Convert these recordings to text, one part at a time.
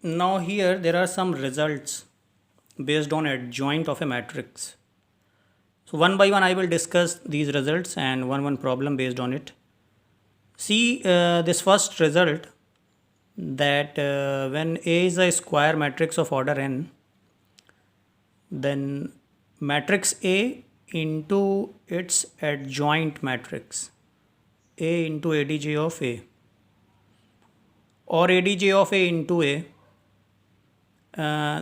Now here there are some results based on adjoint of a matrix. So one by one I will discuss these results and one problem based on it. See this first result, that when A is a square matrix of order n, then matrix A into its adjoint matrix A into ADJ of A, or ADJ of A into A,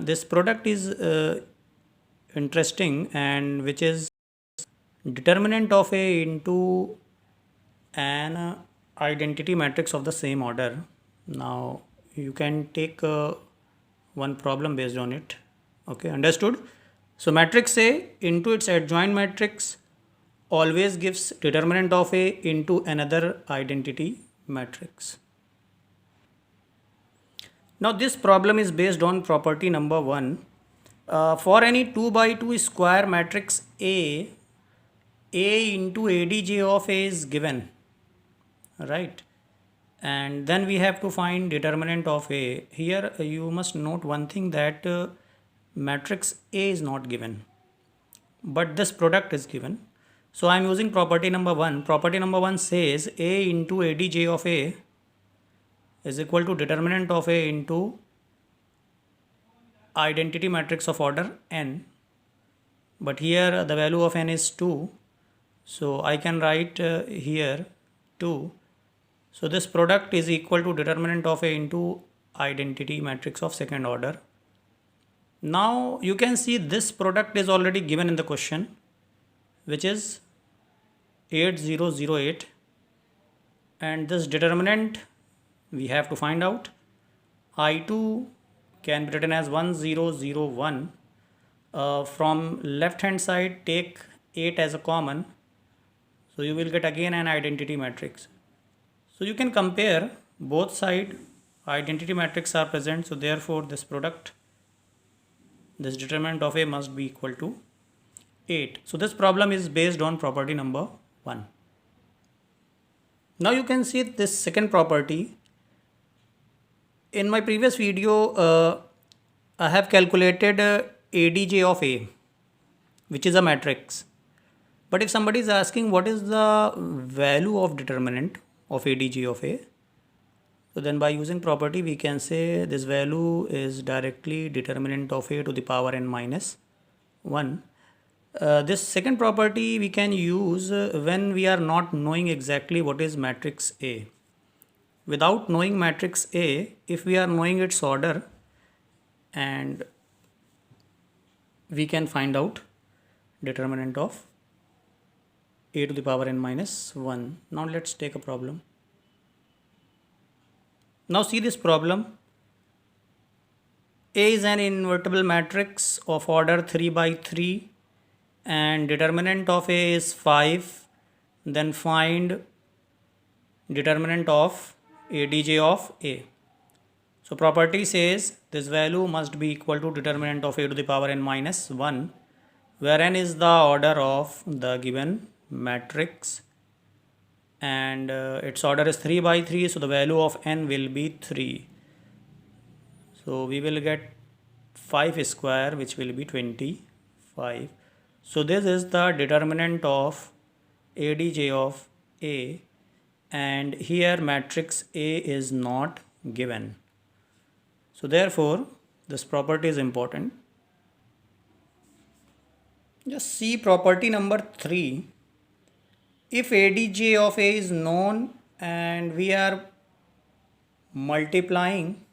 this product is interesting, and which is determinant of A into an identity matrix of the same order. Now you can take one problem based on it. Okay, understood? So matrix A into its adjoint matrix always gives determinant of A into another identity matrix. Now this problem is based on property number 1. For any 2 by 2 square matrix A into ADJ of A is given, right? And then we have to find determinant of A. Here you must note one thing, that matrix A is not given, but this product is given. So I am using property number 1. Property number 1 says A into ADJ of A is equal to determinant of A into identity matrix of order n. But here the value of n is 2. So I can write here 2. So this product is equal to determinant of A into identity matrix of second order. Now you can see this product is already given in the question, which is 8008, and this determinant we have to find out. I2 can be written as 1001. From left hand side take 8 as a common, so you will get again an identity matrix. So you can compare both side, identity matrix are present, so therefore this product, this determinant of A must be equal to 8. So this problem is based on property number 1. Now you can see this second property. In my previous video I have calculated ADJ of A, which is a matrix. But if somebody is asking what is the value of determinant of ADJ of A, so then by using property we can say this value is directly determinant of A to the power n minus 1. This second property we can use when we are not knowing exactly what is matrix A. Without knowing matrix A, if we are knowing its order, and we can find out determinant of A to the power n minus 1. Now let's take a problem. Now see this problem. A is an invertible matrix of order 3 by 3 and determinant of A is 5. Then find determinant of ADJ of A. So property says this value must be equal to determinant of A to the power n minus 1, where n is the order of the given matrix, and its order is 3 by 3, so the value of n will be 3. So we will get 5 square, which will be 25. So this is the determinant of ADJ of A, and here matrix A is not given. So therefore this property is important. Just see property number 3. If ADJ of A is known and we are multiplying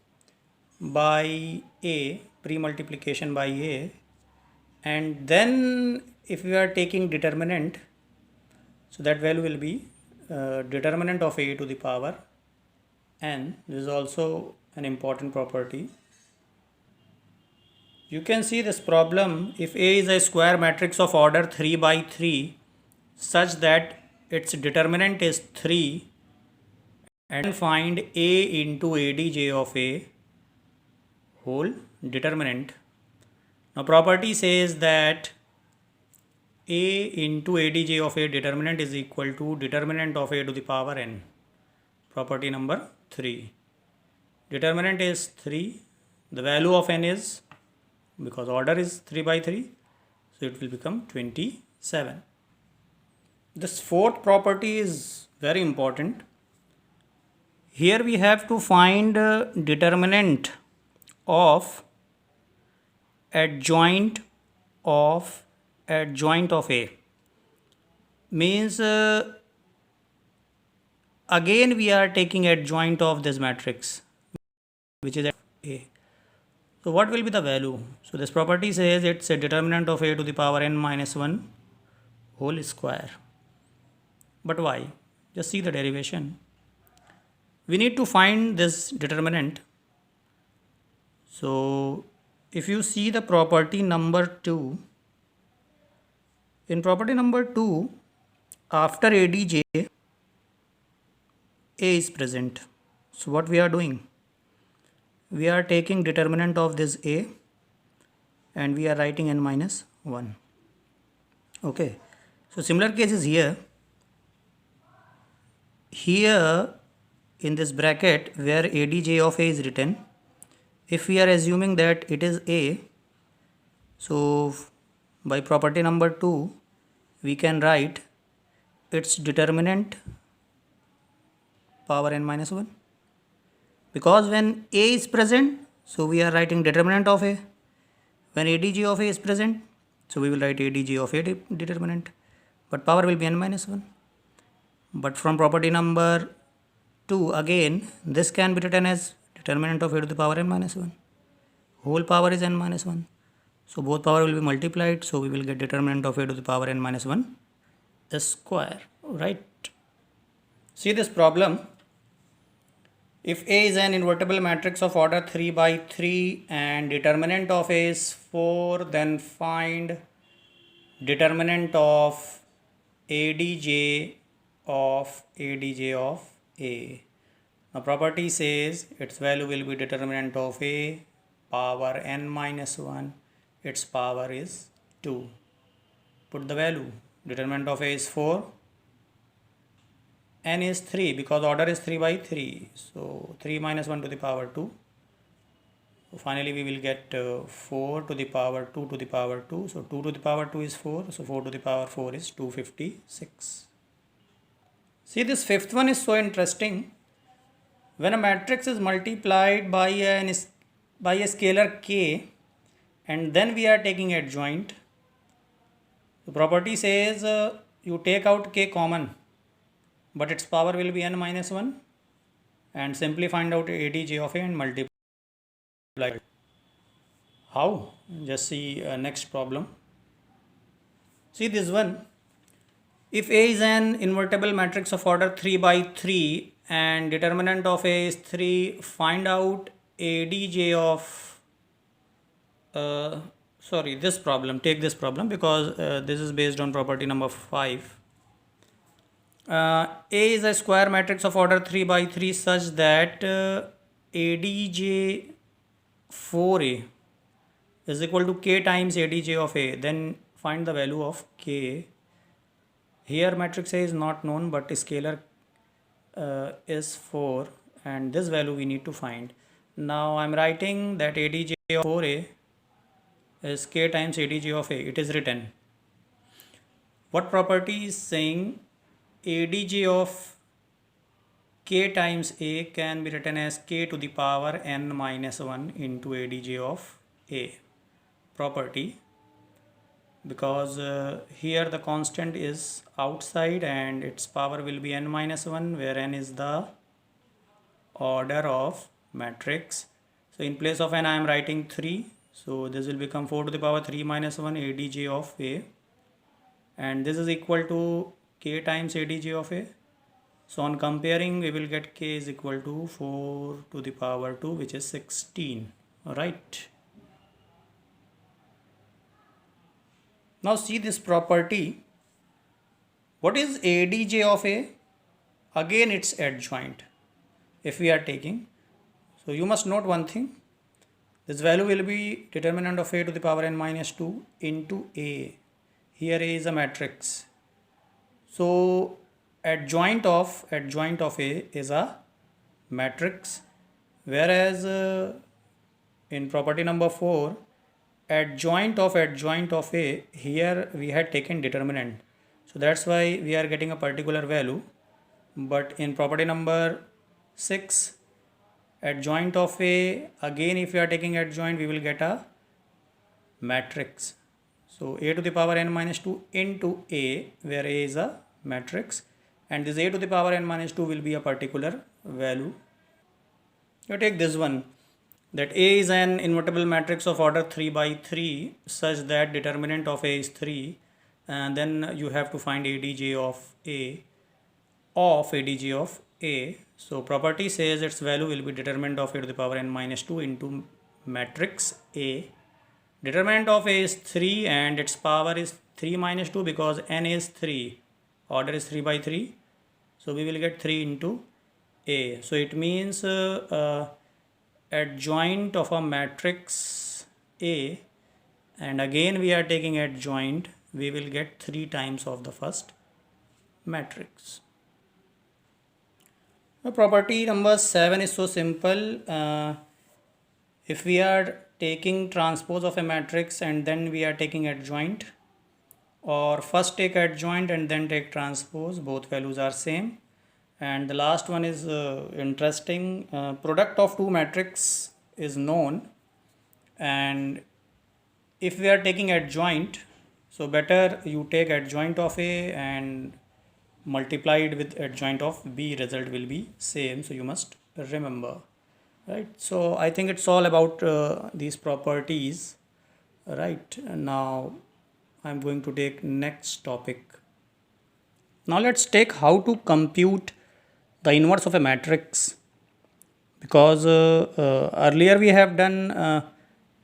by A, pre-multiplication by A, and then if we are taking determinant, so that value will be determinant of A to the power n. This is also an important property. You can see this problem, if A is a square matrix of order 3 by 3 such that its determinant is 3, and find A into ADJ of A whole determinant. Now property says that A into ADJ of A determinant is equal to determinant of A to the power n. Property number 3. Determinant is 3, the value of n is, because order is 3 by 3, so it will become 27. This fourth property is very important. Here we have to find determinant of adjoint of A. Means again we are taking adjoint of this matrix, which is A. So what will be the value? So this property says it's a determinant of A to the power n minus 1 whole square. But why? Just see the derivation. We need to find this determinant. So if you see the property number 2, in property number 2, after ADJ, A is present. So what we are doing? We are taking determinant of this A and we are writing n minus 1. Okay. So similar case is here. Here in this bracket where ADJ of A is written, if we are assuming that it is A, so by property number 2 we can write its determinant power n minus 1, because when A is present, so we are writing determinant of A. When ADJ of A is present, so we will write ADJ of A determinant, but power will be n minus 1. But from property number 2, again this can be written as determinant of A to the power n minus 1. Whole power is n minus 1. So both power will be multiplied, so we will get determinant of A to the power n minus 1 square, right? See this problem. If A is an invertible matrix of order 3 by 3 and determinant of A is 4, then find determinant of ADJ of A. Now property says its value will be determinant of A power n minus 1, its power is 2. Put the value. Determinant of A is 4, n is 3 because order is 3 by 3, so 3 minus 1 to the power 2. So finally we will get 4 to the power 2 to the power 2, so 2 to the power 2 is 4, so 4 to the power 4 is 256. See, this fifth one is so interesting. When a matrix is multiplied by a scalar k and then we are taking adjoint, the property says you take out k common, but its power will be n minus 1, and simply find out ADJ of A and multiply. How? Just see next problem. See this one. If A is an invertible matrix of order 3 by 3 and determinant of A is 3, find out ADJ of this problem. Take this problem because this is based on property number 5. A is a square matrix of order 3 by 3 such that ADJ 4A is equal to k times ADJ of A. Then find the value of k. Here matrix A is not known, but scalar is 4 and this value we need to find. Now I am writing that ADJ of 4A is k times ADJ of A. It is written. What property is saying ADJ of k times A can be written as k to the power n minus 1 into ADJ of A property, because here the constant is outside and its power will be n minus 1, where n is the order of matrix. So in place of n I am writing 3, so this will become 4 to the power 3 minus 1 ADJ of A, and this is equal to k times ADJ of A. So on comparing we will get k is equal to 4 to the power 2, which is 16. Alright. Now see this property. What is ADJ of A? Again it's adjoint. If we are taking, so you must note one thing. This value will be determinant of A to the power n minus 2 into A. Here A is a matrix. So adjoint of A is a matrix, whereas in property number 4, adjoint of A, here we had taken determinant. So that's why we are getting a particular value. But in property number 6, adjoint of A, again if we are taking adjoint, we will get a matrix. So a to the power n minus 2 into A, where A is a matrix, and this a to the power n minus 2 will be a particular value. You take this one, that A is an invertible matrix of order 3 by 3 such that determinant of A is 3, and then you have to find ADJ of ADJ of A. So property says its value will be determinant of A to the power n minus 2 into matrix A. Determinant of A is 3 and its power is 3 minus 2 because n is 3. Order is 3 by 3. So we will get 3 into A. So it means adjoint of a matrix A, and again we are taking adjoint, we will get 3 times of the first matrix. The property number 7 is so simple. If we are taking transpose of a matrix and then we are taking adjoint, or first take adjoint and then take transpose, both values are same. And the last one is interesting. Product of two matrix is known, and if we are taking adjoint, so better you take adjoint of A and multiplied with adjoint of B, result will be same. So you must remember, right? So I think it's all about these properties, right? Now I'm going to take next topic. Now let's take how to compute the inverse of a matrix, because earlier we have done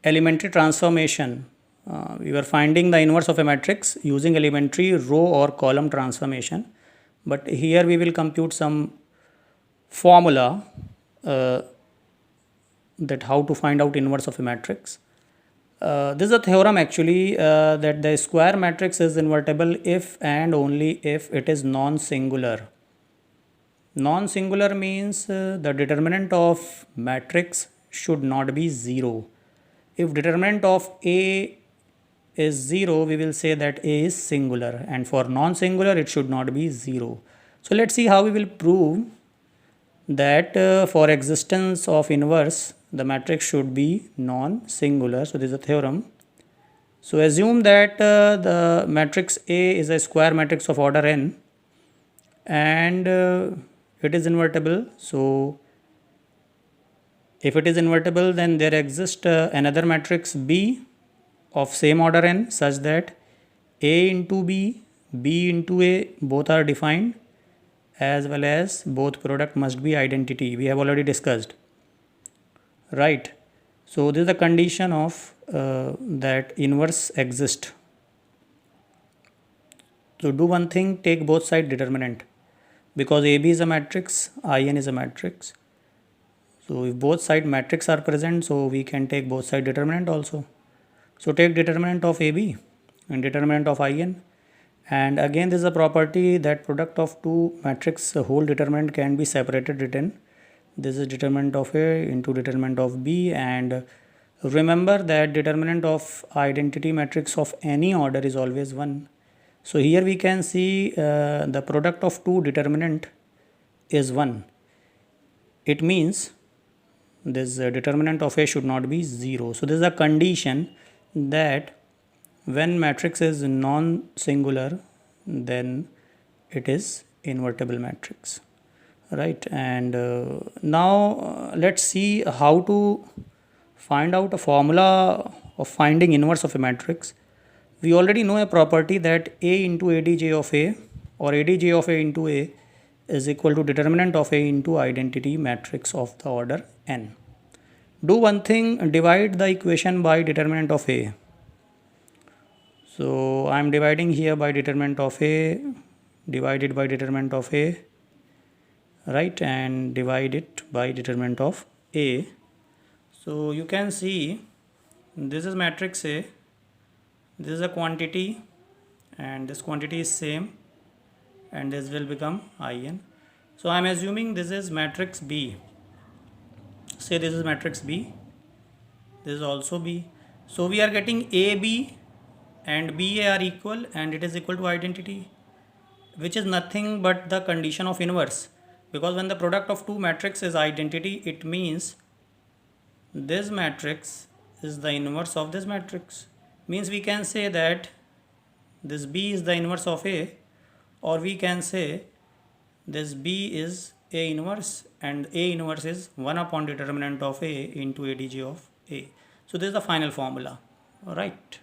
elementary transformation. We were finding the inverse of a matrix using elementary row or column transformation, but here we will compute some formula that how to find out inverse of a matrix. This is a theorem actually that the square matrix is invertible if and only if it is non-singular. Non-singular means the determinant of matrix should not be 0. If determinant of A is 0, we will say that A is singular, and for non-singular it should not be 0. So let's see how we will prove that for existence of inverse the matrix should be non-singular. So this is a theorem. So assume that the matrix A is a square matrix of order n, and it is invertible. So if it is invertible, then there exists another matrix B of same order n such that A into B, B into A both are defined, as well as both product must be identity. We have already discussed, right? So this is the condition of that inverse exists. So do one thing, take both side determinant, because AB is a matrix, IN is a matrix. So if both side matrix are present, so we can take both side determinant also. So take determinant of AB and determinant of IN. And again this is a property that product of two matrix whole determinant can be separated written. This is determinant of A into determinant of B, and remember that determinant of identity matrix of any order is always 1. So here we can see the product of two determinant is 1. It means this determinant of A should not be 0. So this is a condition that when matrix is non-singular, then it is invertible matrix, right? And now let's see how to find out a formula of finding inverse of a matrix. We already know a property that A into ADJ of A or ADJ of A into A is equal to determinant of A into identity matrix of the order n. Do one thing, divide the equation by determinant of A. So I am dividing here by determinant of A, divided by determinant of A, right, and divide it by determinant of A. So you can see this is matrix A, this is a quantity, and this quantity is same, and this will become IN. So I am assuming this is matrix B. Say this is matrix B. this is also B. So we are getting AB and BA are equal, and it is equal to identity, which is nothing but the condition of inverse, because when the product of two matrices is identity, it means this matrix is the inverse of this matrix. Means we can say that this B is the inverse of A, or we can say this B is A inverse, and A inverse is 1 upon determinant of A into ADJ of A. So this is the final formula. Alright.